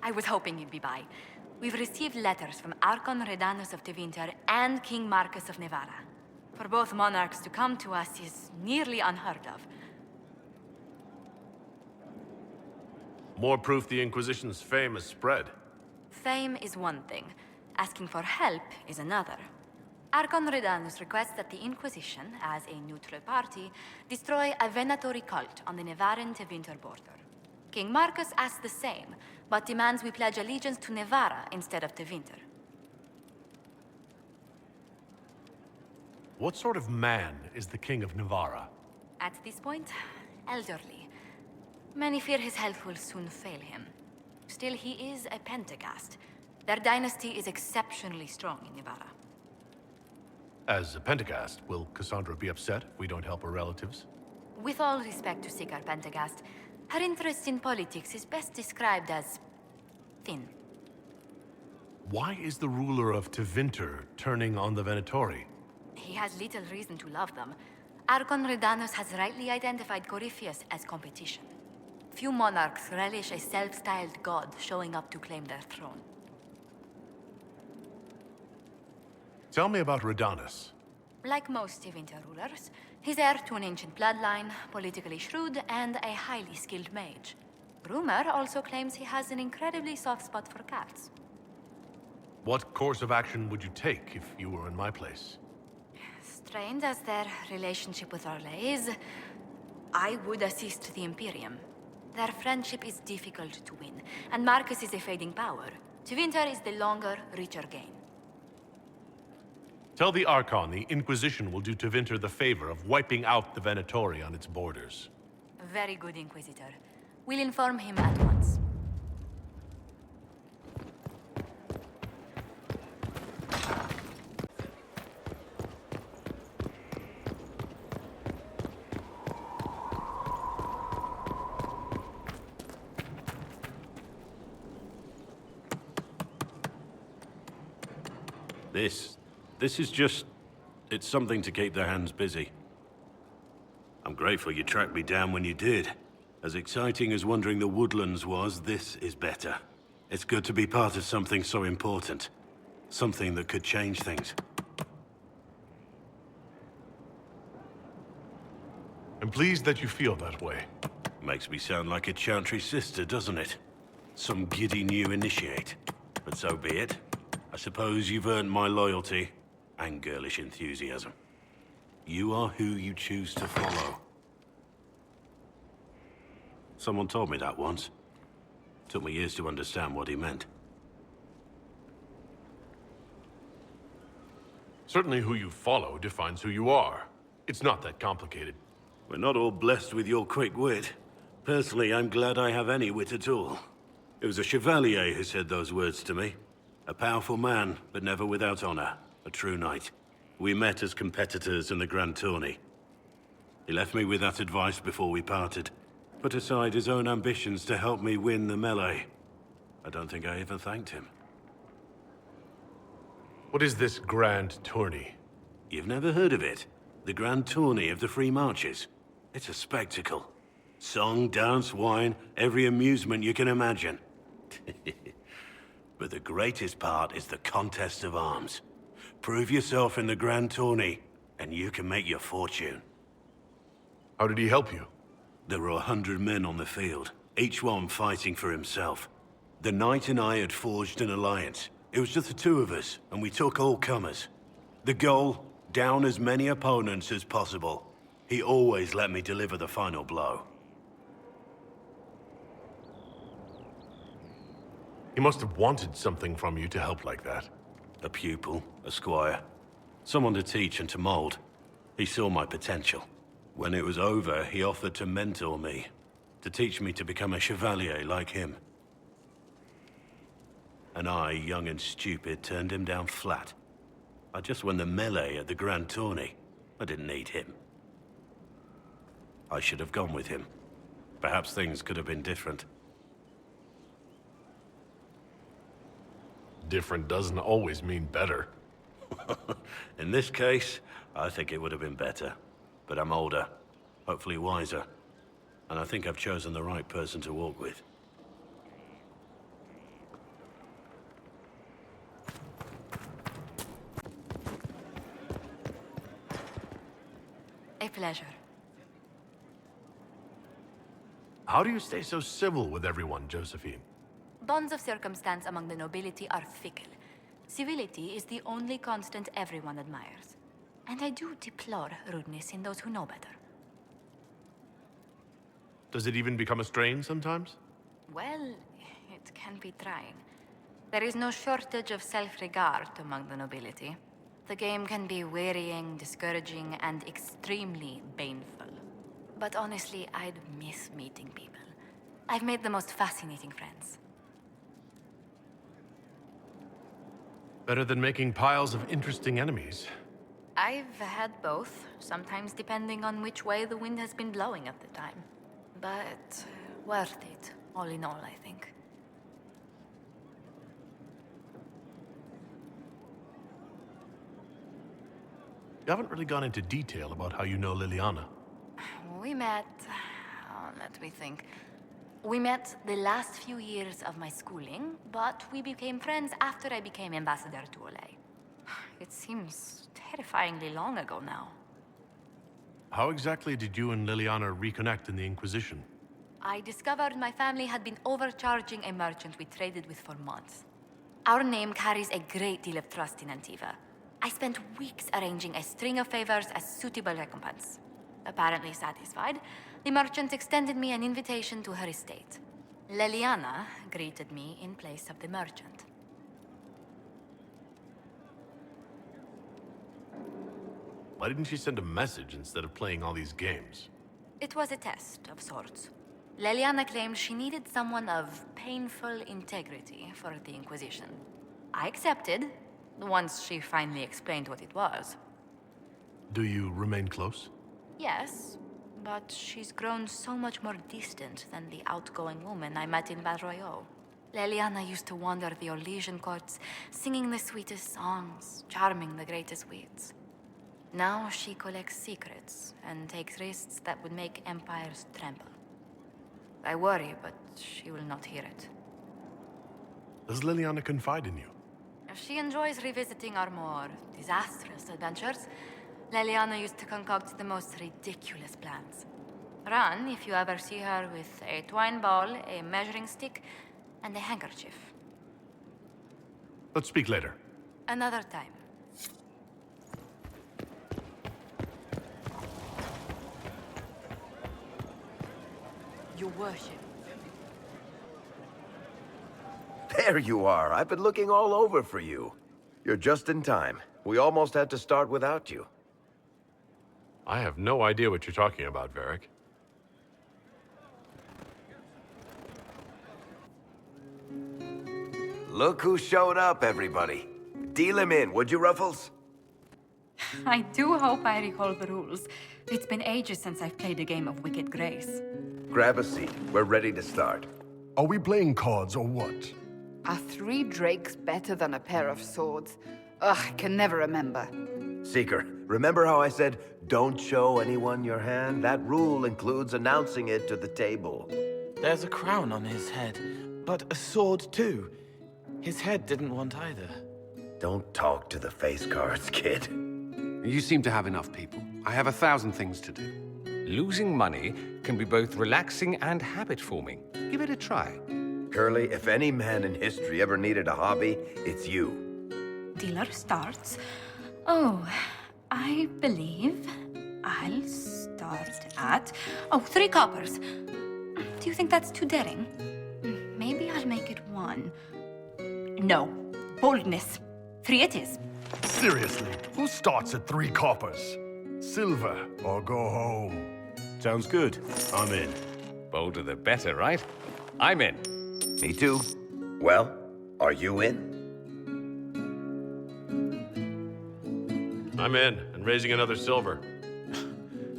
I was hoping you'd be by. We've received letters from Archon Redanus of Tevinter and King Marcus of Nevada. For both monarchs to come to us is nearly unheard of. More proof the Inquisition's fame has spread. Fame is one thing. Asking for help is another. Archon Redanus requests that the Inquisition, as a neutral party, destroy a Venatori cult on the Nevaran-Tevinter border. King Marcus asks the same, but demands we pledge allegiance to Nevara instead of Tevinter. What sort of man is the King of Nevara? At this point, elderly. Many fear his health will soon fail him. Still, he is a Pentagast. Their dynasty is exceptionally strong in Nevada. As a Pentagast, will Cassandra be upset if we don't help her relatives? With all respect to Sigar Pentagast, her interest in politics is best described as thin. Why is the ruler of Tevinter turning on the Venatori? He has little reason to love them. Archon Redanus has rightly identified Corypheus as competition. Few monarchs relish a self-styled god showing up to claim their throne. Tell me about Redanus. Like most Tevinter rulers, he's heir to an ancient bloodline, politically shrewd, and a highly skilled mage. Rumor also claims he has an incredibly soft spot for cats. What course of action would you take if you were in my place? Strained as their relationship with Orlais is, I would assist the Imperium. Their friendship is difficult to win, and Marcus is a fading power. Tevinter is the longer, richer gain. Tell the Archon the Inquisition will do Tevinter the favor of wiping out the Venatori on its borders. Very good, Inquisitor. We'll inform him at once. This is just... it's something to keep their hands busy. I'm grateful you tracked me down when you did. As exciting as wandering the woodlands was, this is better. It's good to be part of something so important. Something that could change things. I'm pleased that you feel that way. Makes me sound like a Chantry sister, doesn't it? Some giddy new initiate. But so be it. I suppose you've earned my loyalty and girlish enthusiasm. You are who you choose to follow. Someone told me that once. Took me years to understand what he meant. Certainly who you follow defines who you are. It's not that complicated. We're not all blessed with your quick wit. Personally, I'm glad I have any wit at all. It was a Chevalier who said those words to me. A powerful man, but never without honor. A true knight. We met as competitors in the Grand Tourney. He left me with that advice before we parted. Put aside his own ambitions to help me win the melee. I don't think I even thanked him. What is this Grand Tourney? You've never heard of it? The Grand Tourney of the Free Marches. It's a spectacle. Song, dance, wine, every amusement you can imagine. But the greatest part is the contest of arms. Prove yourself in the Grand Tourney, and you can make your fortune. How did he help you? There were 100 men on the field, each one fighting for himself. The knight and I had forged an alliance. It was just the two of us, and we took all comers. The goal, down as many opponents as possible. He always let me deliver the final blow. He must have wanted something from you to help like that. A pupil, a squire. Someone to teach and to mold. He saw my potential. When it was over, he offered to mentor me. To teach me to become a chevalier like him. And I, young and stupid, turned him down flat. I just won the melee at the Grand Tourney. I didn't need him. I should have gone with him. Perhaps things could have been different. Different doesn't always mean better. In this case, I think it would have been better. But I'm older, hopefully wiser. And I think I've chosen the right person to walk with. A pleasure. How do you stay so civil with everyone, Josephine? Bonds of circumstance among the nobility are fickle. Civility is the only constant everyone admires. And I do deplore rudeness in those who know better. Does it even become a strain sometimes? Well, it can be trying. There is no shortage of self-regard among the nobility. The game can be wearying, discouraging, and extremely baneful. But honestly, I'd miss meeting people. I've made the most fascinating friends. Better than making piles of interesting enemies. I've had both, sometimes depending on which way the wind has been blowing at the time. But worth it, all in all, I think. You haven't really gone into detail about how you know Liliana. We met... let me think. We met the last few years of my schooling, but we became friends after I became ambassador to Olay. It seems terrifyingly long ago now. How exactly did you and Liliana reconnect in the Inquisition? I discovered my family had been overcharging a merchant we traded with for months. Our name carries a great deal of trust in Antiva. I spent weeks arranging a string of favors as suitable recompense. Apparently satisfied, the merchant extended me an invitation to her estate. Liliana greeted me in place of the merchant. Why didn't she send a message instead of playing all these games? It was a test of sorts. Liliana claimed she needed someone of painful integrity for the Inquisition. I accepted, once she finally explained what it was. Do you remain close? Yes, but she's grown so much more distant than the outgoing woman I met in Valroyo. Liliana used to wander the Orlesian courts, singing the sweetest songs, charming the greatest wits. Now she collects secrets and takes risks that would make empires tremble. I worry, but she will not hear it. Does Liliana confide in you? She enjoys revisiting our more disastrous adventures. Liliana used to concoct the most ridiculous plans. Run if you ever see her with a twine ball, a measuring stick, and a handkerchief. Let's speak later. Another time. Your worship. There you are. I've been looking all over for you. You're just in time. We almost had to start without you. I have no idea what you're talking about, Varric. Look who showed up, everybody. Deal him in, would you, Ruffles? I do hope I recall the rules. It's been ages since I've played a game of Wicked Grace. Grab a seat. We're ready to start. Are we playing cards or what? Are 3 drakes better than a pair of swords? Ugh, I can never remember. Seeker, remember how I said, don't show anyone your hand? That rule includes announcing it to the table. There's a crown on his head, but a sword too. His head didn't want either. Don't talk to the face cards, kid. You seem to have enough people. I have 1,000 things to do. Losing money can be both relaxing and habit-forming. Give it a try. Curly, if any man in history ever needed a hobby, it's you. Dealer starts. Oh, I believe I'll start at... 3 coppers. Do you think that's too daring? Maybe I'll make it 1. No. Boldness. 3 it is. Seriously, who starts at 3 coppers? Silver or go home? Sounds good. I'm in. Bolder the better, right? I'm in. Me too. Well, are you in? I'm in, and raising another silver.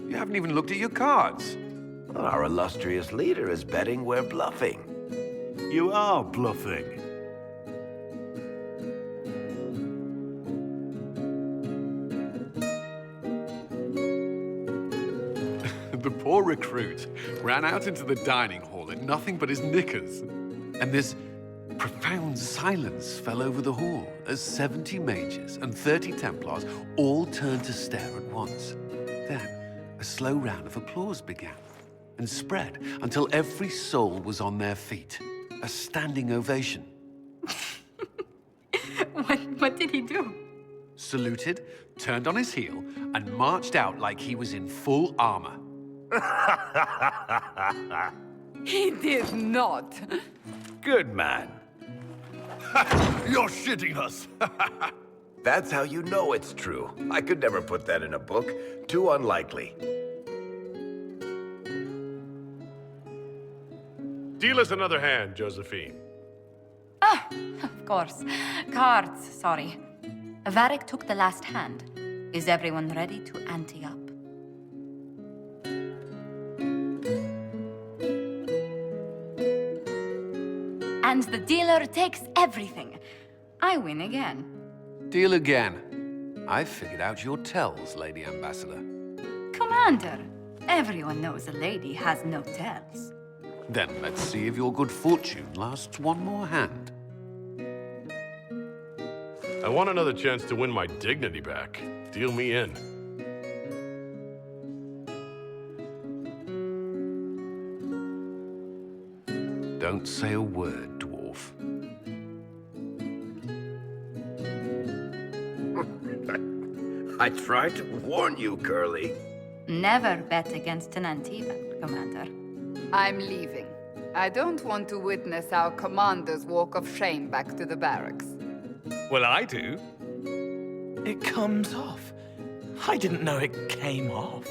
You haven't even looked at your cards. Well, our illustrious leader is betting we're bluffing. You are bluffing. The poor recruit ran out into the dining hall in nothing but his knickers. And this profound silence fell over the hall as 70 mages and 30 Templars all turned to stare at once. Then, a slow round of applause began, and spread until every soul was on their feet. A standing ovation. What did he do? Saluted, turned on his heel, and marched out like he was in full armor. He did not. Good man. You're shitting us! That's how you know it's true. I could never put that in a book. Too unlikely. Deal us another hand, Josephine. Ah, of course. Cards, sorry. Varric took the last hand. Is everyone ready to ante up? And the dealer takes everything. I win again. Deal again. I've figured out your tells, Lady Ambassador. Commander, everyone knows a lady has no tells. Then let's see if your good fortune lasts one more hand. I want another chance to win my dignity back. Deal me in. Don't say a word, dwarf. I tried to warn you, Curly. Never bet against an Antivan, Commander. I'm leaving. I don't want to witness our commander's walk of shame back to the barracks. Well, I do. It comes off. I didn't know it came off.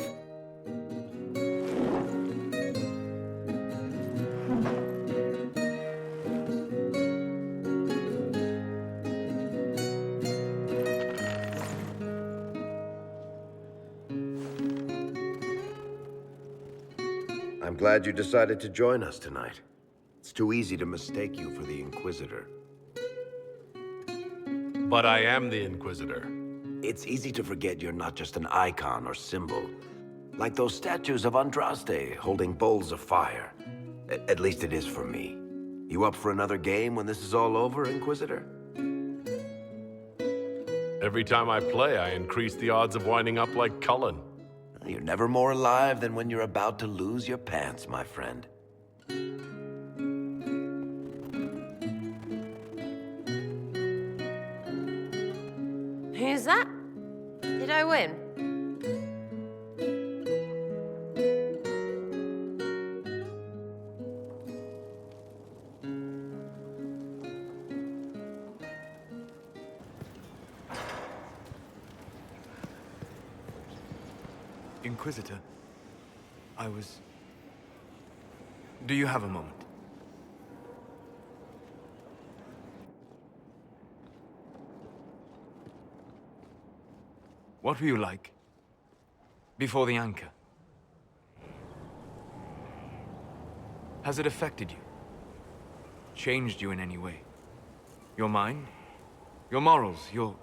I'm glad you decided to join us tonight. It's too easy to mistake you for the Inquisitor. But I am the Inquisitor. It's easy to forget you're not just an icon or symbol. Like those statues of Andraste holding bowls of fire. At least it is for me. You up for another game when this is all over, Inquisitor? Every time I play, I increase the odds of winding up like Cullen. You're never more alive than when you're about to lose your pants, my friend. Who's that? Did I win? Inquisitor, Do you have a moment? What were you like before the anchor? Has it affected you? Changed you in any way? Your mind? Your morals? Your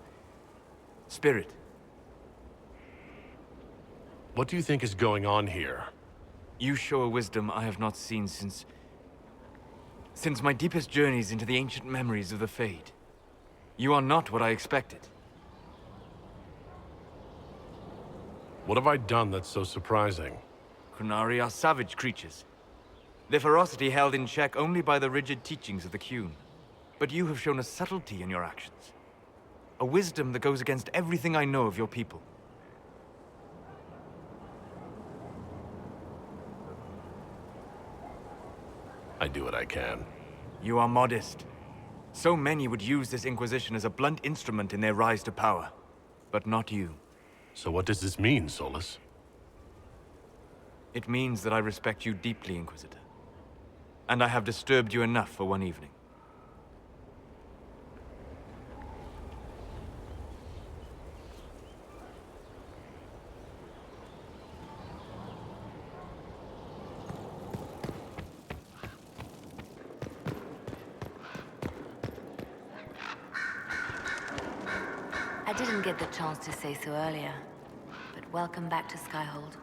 spirit? What do you think is going on here? You show a wisdom I have not seen since my deepest journeys into the ancient memories of the Fade. You are not what I expected. What have I done that's so surprising? Qunari are savage creatures. Their ferocity held in check only by the rigid teachings of the Qun. But you have shown a subtlety in your actions. A wisdom that goes against everything I know of your people. I do what I can. You are modest. So many would use this Inquisition as a blunt instrument in their rise to power. But not you. So what does this mean, Solus? It means that I respect you deeply, Inquisitor. And I have disturbed you enough for one evening. I didn't get the chance to say so earlier, but welcome back to Skyhold.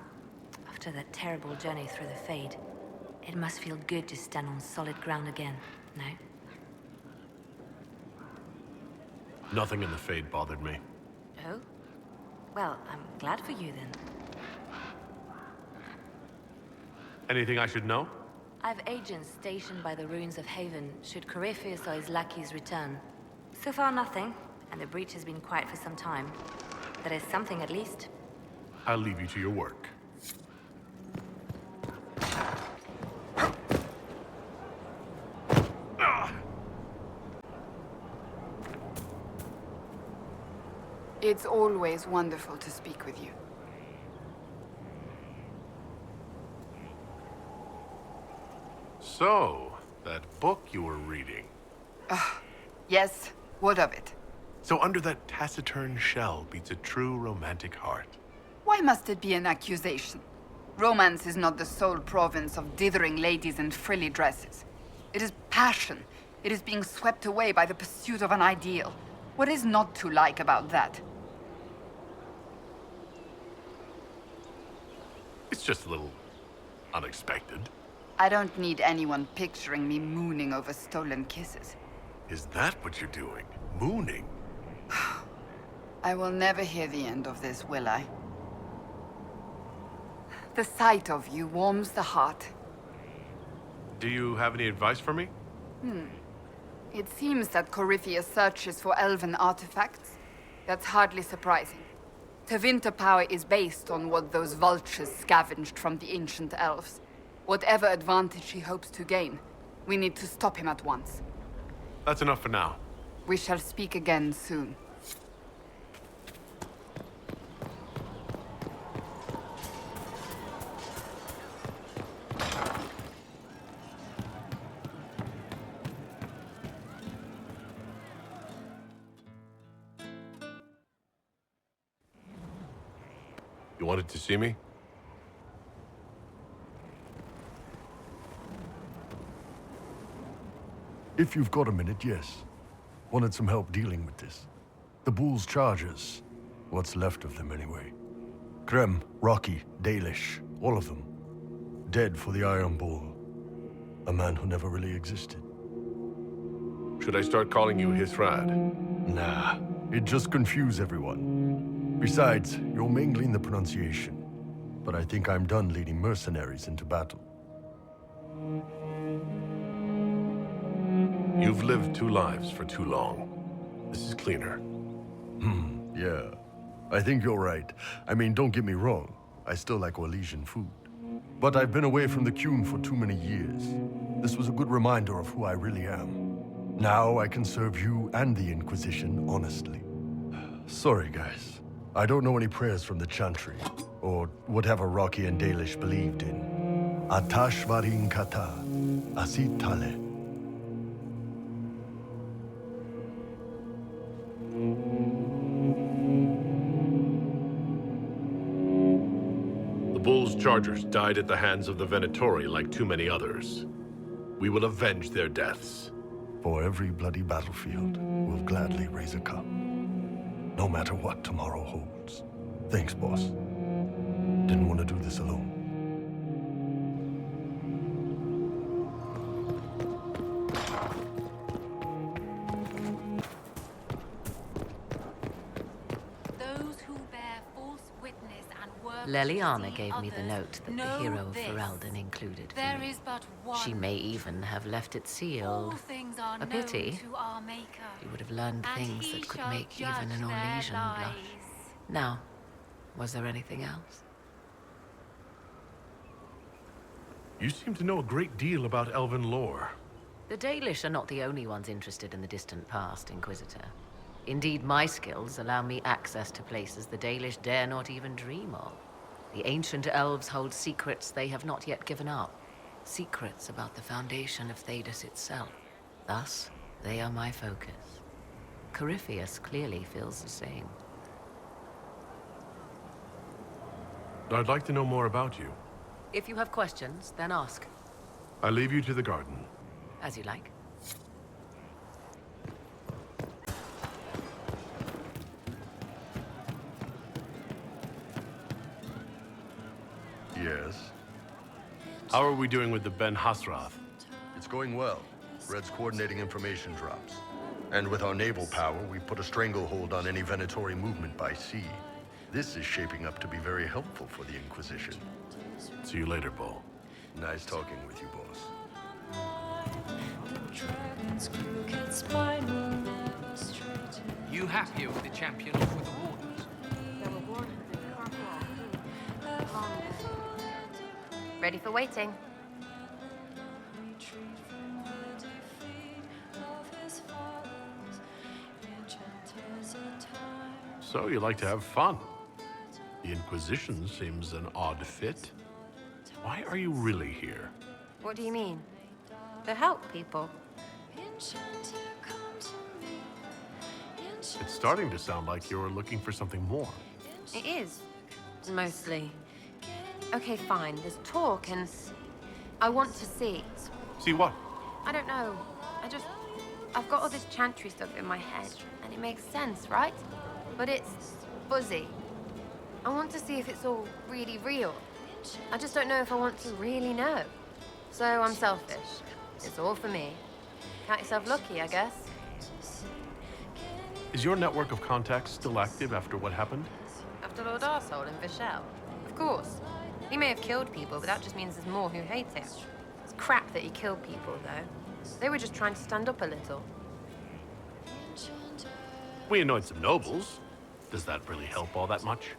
After that terrible journey through the Fade, it must feel good to stand on solid ground again, no? Nothing in the Fade bothered me. Oh? Well, I'm glad for you then. Anything I should know? I've agents stationed by the ruins of Haven, should Corypheus or his lackeys return. So far, nothing, and the breach has been quiet for some time. There is something, at least. I'll leave you to your work. It's always wonderful to speak with you. So, that book you were reading. Yes, what of it? So under that taciturn shell beats a true romantic heart. Why must it be an accusation? Romance is not the sole province of dithering ladies in frilly dresses. It is passion. It is being swept away by the pursuit of an ideal. What is not to like about that? It's just a little unexpected. I don't need anyone picturing me mooning over stolen kisses. Is that what you're doing? Mooning? I will never hear the end of this, will I? The sight of you warms the heart. Do you have any advice for me? It seems that Corypheus searches for elven artifacts. That's hardly surprising. Tevinter power is based on what those vultures scavenged from the ancient elves. Whatever advantage he hopes to gain, we need to stop him at once. That's enough for now. We shall speak again soon. You wanted to see me? If you've got a minute, yes. Wanted some help dealing with this. The Bull's charges. What's left of them, anyway. Krem, Rocky, Dalish, all of them. Dead for the Iron Bull. A man who never really existed. Should I start calling you Hithrad? Nah, it'd just confuse everyone. Besides, you're mangling the pronunciation. But I think I'm done leading mercenaries into battle. You've lived 2 lives for too long. This is cleaner. Yeah. I think you're right. I mean, don't get me wrong. I still like Orlesian food. But I've been away from the Qun for too many years. This was a good reminder of who I really am. Now I can serve you and the Inquisition honestly. Sorry, guys. I don't know any prayers from the Chantry, or whatever Rocky and Dalish believed in. Atash varin kata, asit tale. The Bull's chargers died at the hands of the Venatori like too many others. We will avenge their deaths. For every bloody battlefield, we'll gladly raise a cup. No matter what tomorrow holds. Thanks, boss. Didn't want to do this alone. Leliana gave me the note that the hero of Ferelden included for me. She may even have left it sealed. A pity. She would have learned things that could make even an Orlesian blush. Now, was there anything else? You seem to know a great deal about elven lore. The Dalish are not the only ones interested in the distant past, Inquisitor. Indeed, my skills allow me access to places the Dalish dare not even dream of. The ancient elves hold secrets they have not yet given up. Secrets about the foundation of Thedas itself. Thus, they are my focus. Corypheus clearly feels the same. I'd like to know more about you. If you have questions, then ask. I leave you to the garden. As you like. Yes? How are we doing with the Ben Hasrath? It's going well. Red's coordinating information drops. And with our naval power, we put a stranglehold on any Venatori movement by sea. This is shaping up to be very helpful for the Inquisition. See you later, Bull. Nice talking with you, boss. You happier with the champion off with the warders? Ready for waiting. So you like to have fun. The Inquisition seems an odd fit. Why are you really here? What do you mean? To help people. It's starting to sound like you're looking for something more. It is. Mostly. Okay, fine. There's talk and... I want to see. See what? I don't know. I've got all this chantry stuff in my head, and it makes sense, right? But it's fuzzy. I want to see if it's all really real. I just don't know if I want to really know. So I'm selfish. It's all for me. Count yourself lucky, I guess. Is your network of contacts still active after what happened? After Lord Arsehole and Vishal? Of course. He may have killed people, but that just means there's more who hate him. It's crap that he killed people, though. They were just trying to stand up a little. We annoyed some nobles. Does that really help all that much?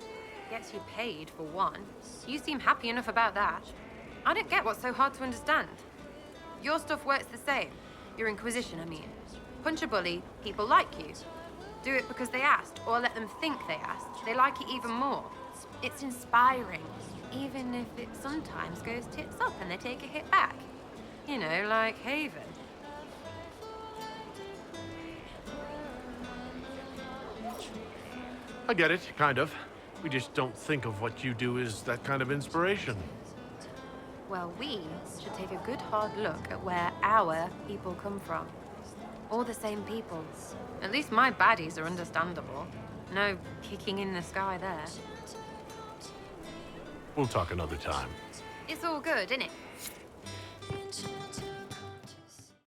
Gets you paid, for one. You seem happy enough about that. I don't get what's so hard to understand. Your stuff works the same. Your Inquisition, I mean. Punch a bully, people like you. Do it because they asked, or let them think they asked. They like it even more. It's inspiring, even if it sometimes goes tits up and they take a hit back. You know, like Haven. I get it, kind of. We just don't think of what you do as that kind of inspiration. Well, we should take a good hard look at where our people come from. All the same people. At least my baddies are understandable. No kicking in the sky there. We'll talk another time. It's all good, innit?